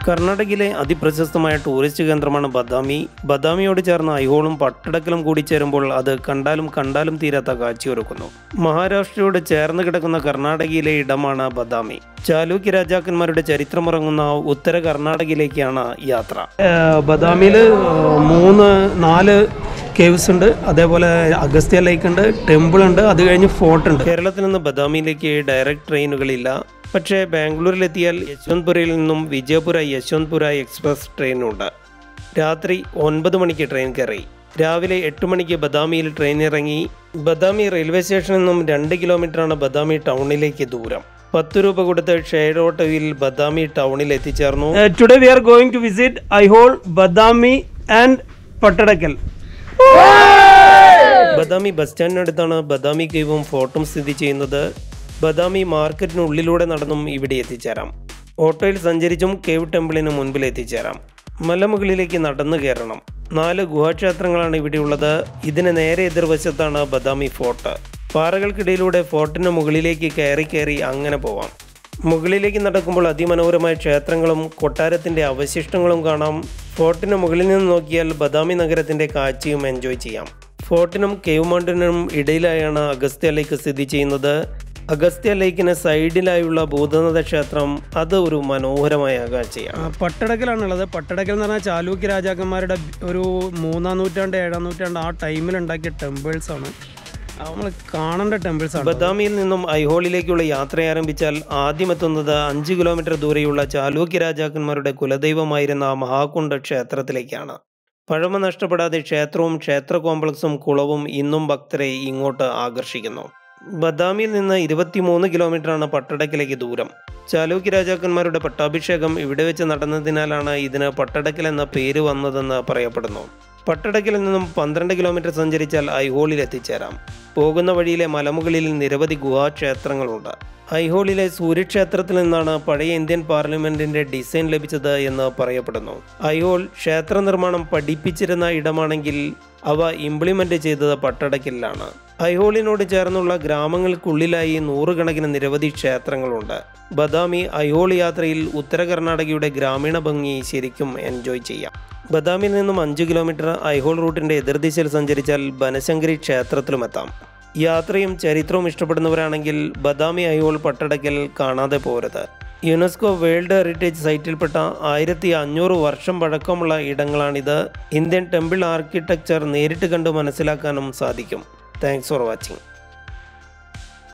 കർണാടകയിലെ അതിപ്രശസ്തമായ ടൂറിസ്റ്റ് കേന്ദ്രമാണ് ബദാമി. ബദാമിയോട് ചേർന്ന് ഐഹോളും പട്ടടക്കലും കൂടി ചേരുമ്പോൾ അത് കണ്ടാലും തീരാത്ത കാഴ്ചയൊരുക്കുന്നു. മഹാരാഷ്ട്രയോട് ചേർന്ന് കിടക്കുന്ന കർണാടകയിലെ ഇടമാണ് ബദാമി. ചാലൂക്യ രാജാക്കന്മാരുടെ ചരിത്രമുറങ്ങുന്ന ഉത്തര കർണാടകയിലേക്കാണ് യാത്ര. ബദാമിയിൽ 3-4 കേവ്സ് ഉണ്ട്, അതേപോലെ അഗസ്ത്യ ലേക്ക് ഉണ്ട്, ടെമ്പിൾ ഉണ്ട്, അത് കഴിഞ്ഞ് ഫോർട്ട് ഉണ്ട്. കേരളത്തിൽ നിന്ന് ബദാമിയിലേക്ക് ഡയറക്റ്റ് ട്രെയിനുകളില്ല. പക്ഷേ ബാംഗ്ലൂരിലെത്തിയാൽ യശ്വന്ത്പുരയിൽ നിന്നും വിജയപുര യശ്വന്ത്പുര എക്സ്പ്രസ് ട്രെയിനുണ്ട്. രാത്രി 9 മണിക്ക് ട്രെയിൻ കയറി. രാവിലെ 8 മണിക്ക് ബദാമിയിൽ ട്രെയിൻ ഇറങ്ങി. ബദാമി റെയിൽവേ സ്റ്റേഷനിൽ നിന്നും 2 കിലോമീറ്ററാണ് ബദാമി ടൗണിലേക്ക് ദൂരം. 10 രൂപ കൊടുത്ത് ഷെയർ ഓട്ടോയിൽ ബദാമി ടൗണിൽ എത്തിച്ചേർന്നു. Today we are going to visit Aihole, Badami and Pattadakal. Badami bus സ്റ്റാൻഡിനടുത്താണ് ബദാമി കേവും ഫോർട്ടും സ്ഥിതി ചെയ്യുന്നത്. ബദാമി മാർക്കറ്റിനുള്ളിലൂടെ നടന്നും ഇവിടെ എത്തിച്ചേരാം. ഓട്ടോയിൽ സഞ്ചരിച്ചും കേവ് ടെമ്പിളിന് മുൻപിൽ എത്തിച്ചേരാം. മലമുകളിലേക്ക് നടന്നു കയറണം. 4 ഗുഹാക്ഷേത്രങ്ങളാണ് ഇവിടെയുള്ളത്. ഇതിന് നേരെ എതിർവശത്താണ് ബദാമി ഫോർട്ട്. പാറകൾക്കിടയിലൂടെ ഫോർട്ടിന് മുകളിലേക്ക് കയറി അങ്ങനെ പോവാം. മുകളിലേക്ക് നടക്കുമ്പോൾ അതിമനോഹരമായ ക്ഷേത്രങ്ങളും കൊട്ടാരത്തിൻ്റെ അവശിഷ്ടങ്ങളും കാണാം. ഫോർട്ടിന് മുകളിൽ നിന്ന് നോക്കിയാൽ ബദാമി നഗരത്തിൻ്റെ കാഴ്ചയും എൻജോയ് ചെയ്യാം. ഫോർട്ടിനും കേവ് മൗണ്ടനും ഇടയിലായാണ് അഗസ്ത്യ ലേക്ക് സ്ഥിതി ചെയ്യുന്നത്. അഗസ്ത്യ ലേക്കിന് സൈഡിലായുള്ള ഭൂതനാഥ ക്ഷേത്രം അത് ഒരു മനോഹരമായ കാഴ്ചയാണ്. പട്ടടക്കലാണുള്ളത്. പട്ടടക്കൽ എന്ന് പറഞ്ഞാൽ ചാലൂക്യ രാജാക്കന്മാരുടെ ഒരു 3-ാം നൂറ്റാണ്ട് 7-ാം നൂറ്റാണ്ട് ആ ടൈമിൽ ഉണ്ടാക്കിയ ടെമ്പിൾസ് ആണ്. നമ്മൾ കാണേണ്ട ടെമ്പിൾസ് ആണ്. ബദാമിയിൽ നിന്നും ഐഹോളിലേക്കുള്ള യാത്ര ആരംഭിച്ചാൽ ആദ്യം എത്തുന്നത് 5 കിലോമീറ്റർ ദൂരെയുള്ള ചാലൂക്യ രാജാക്കന്മാരുടെ കുലദൈവമായിരുന്ന മഹാകുണ്ഡ ക്ഷേത്രത്തിലേക്കാണ്. പഴമ നഷ്ടപ്പെടാതെ ക്ഷേത്രവും ക്ഷേത്ര കോംപ്ലക്സും കുളവും ഇന്നും ഭക്തരെ ഇങ്ങോട്ട് ആകർഷിക്കുന്നു. ബദാമിയിൽ നിന്ന് 23 കിലോമീറ്ററാണ് പട്ടടക്കലേക്ക് ദൂരം. ചാലൂക്യ രാജാക്കന്മാരുടെ പട്ടാഭിഷേകം ഇവിടെ വെച്ച് നടന്നതിനാലാണ് ഇതിന് പട്ടടക്കൽ എന്ന പേര് വന്നതെന്ന് പറയപ്പെടുന്നു. പട്ടടക്കലിൽ നിന്നും 12 കിലോമീറ്റർ സഞ്ചരിച്ചാൽ ഐഹോളിൽ എത്തിച്ചേരാം. പോകുന്ന വഴിയിലെ മലമുകളിൽ നിരവധി ഗുഹാക്ഷേത്രങ്ങളുണ്ട്. ഐഹോളിലെ സൂര്യക്ഷേത്രത്തിൽ നിന്നാണ് പഴയ ഇന്ത്യൻ പാർലമെന്റിന്റെ ഡിസൈൻ ലഭിച്ചത് എന്ന് പറയപ്പെടുന്നു. ഐഹോൾ ക്ഷേത്ര നിർമ്മാണം പഠിപ്പിച്ചിരുന്ന ഇടമാണെങ്കിൽ അവ ഇംപ്ലിമെന്റ് ചെയ്തത് പട്ടടക്കലിലാണ്. ഐഹോളിനോട് ചേർന്നുള്ള ഗ്രാമങ്ങൾക്കുള്ളിലായി 100 കണക്കിന് നിരവധി ക്ഷേത്രങ്ങളുണ്ട്. ബദാമി ഐഹോൾ യാത്രയിൽ ഉത്തര കർണാടകയുടെ ഗ്രാമീണ ഭംഗി ശരിക്കും എൻജോയ് ചെയ്യാം. ബദാമിൽ നിന്നും 5 കിലോമീറ്റർ ഐഹോൾ റൂട്ടിന്റെ എതിർദിശയിൽ സഞ്ചരിച്ചാൽ ബനശങ്കരി ക്ഷേത്രത്തിലുമെത്താം. യാത്രയും ചരിത്രവും ഇഷ്ടപ്പെടുന്നവരാണെങ്കിൽ ബദാമി ഐഹോൾ പട്ടടക്കൽ കാണാതെ പോരുത്. യുനെസ്കോ വേൾഡ് ഹെറിറ്റേജ് സൈറ്റിൽപ്പെട്ട 1500 വർഷം പഴക്കമുള്ള ഇടങ്ങളാണിത്. ഇന്ത്യൻ ടെമ്പിൾ ആർക്കിടെക്ചർ നേരിട്ട് കണ്ട് മനസ്സിലാക്കാനും സാധിക്കും. Thanks for watching.